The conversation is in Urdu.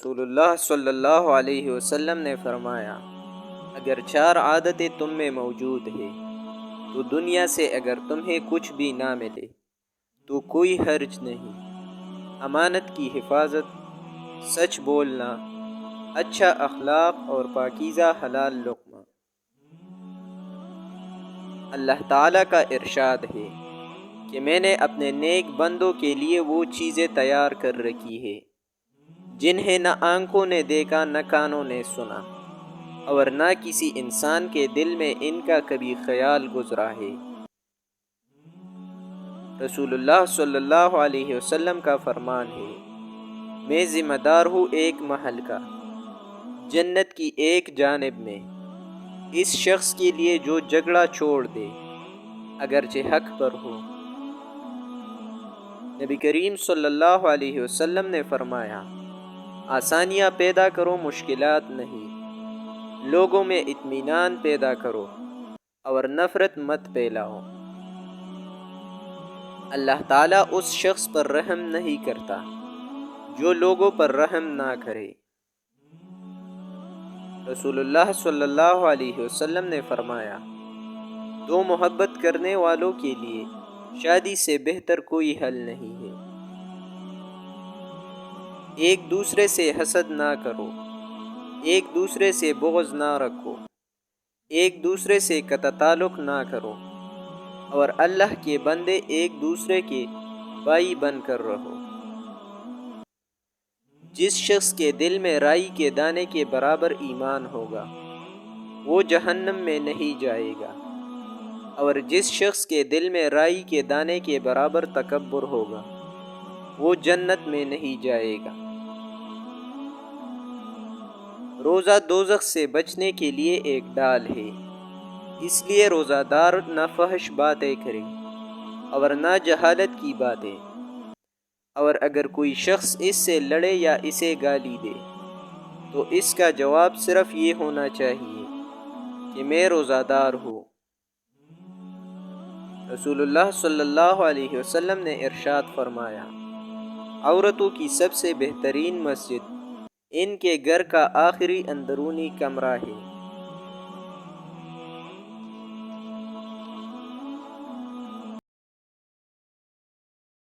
رسول اللہ صلی اللہ علیہ وسلم نے فرمایا، اگر 4 عادتیں تم میں موجود ہیں تو دنیا سے اگر تمہیں کچھ بھی نہ ملے تو کوئی حرج نہیں۔ امانت کی حفاظت، سچ بولنا، اچھا اخلاق اور پاکیزہ حلال لقمہ۔ اللہ تعالیٰ کا ارشاد ہے کہ میں نے اپنے نیک بندوں کے لیے وہ چیزیں تیار کر رکھی ہے جنہیں نہ آنکھوں نے دیکھا نہ کانوں نے سنا اور نہ کسی انسان کے دل میں ان کا کبھی خیال گزرا ہے۔ رسول اللہ صلی اللہ علیہ وسلم کا فرمان ہے، میں ذمہ دار ہوں ایک محل کا، جنت کی ایک جانب میں، اس شخص کے لیے جو جھگڑا چھوڑ دے اگرچہ حق پر ہو۔ نبی کریم صلی اللہ علیہ وسلم نے فرمایا، آسانیاں پیدا کرو، مشکلات نہیں۔ لوگوں میں اطمینان پیدا کرو اور نفرت مت پھیلاؤ۔ اللہ تعالیٰ اس شخص پر رحم نہیں کرتا جو لوگوں پر رحم نہ کرے۔ رسول اللہ صلی اللہ علیہ وسلم نے فرمایا، 2 محبت کرنے والوں کے لیے شادی سے بہتر کوئی حل نہیں ہے۔ ایک دوسرے سے حسد نہ کرو، ایک دوسرے سے بغض نہ رکھو، ایک دوسرے سے قطع تعلق نہ کرو، اور اللہ کے بندے ایک دوسرے کے بھائی بن کر رہو۔ جس شخص کے دل میں رائی کے دانے کے برابر ایمان ہوگا وہ جہنم میں نہیں جائے گا، اور جس شخص کے دل میں رائی کے دانے کے برابر تکبر ہوگا وہ جنت میں نہیں جائے گا۔ روزہ دوزخ سے بچنے کے لیے ایک ڈال ہے، اس لیے روزہ دار نہ فحش باتیں کرے اور نہ جہالت کی باتیں، اور اگر کوئی شخص اس سے لڑے یا اسے گالی دے تو اس کا جواب صرف یہ ہونا چاہیے کہ میں روزہ دار ہوں۔ رسول اللہ صلی اللہ علیہ وسلم نے ارشاد فرمایا، عورتوں کی سب سے بہترین مسجد ان کے گھر کا آخری اندرونی کمرہ ہے۔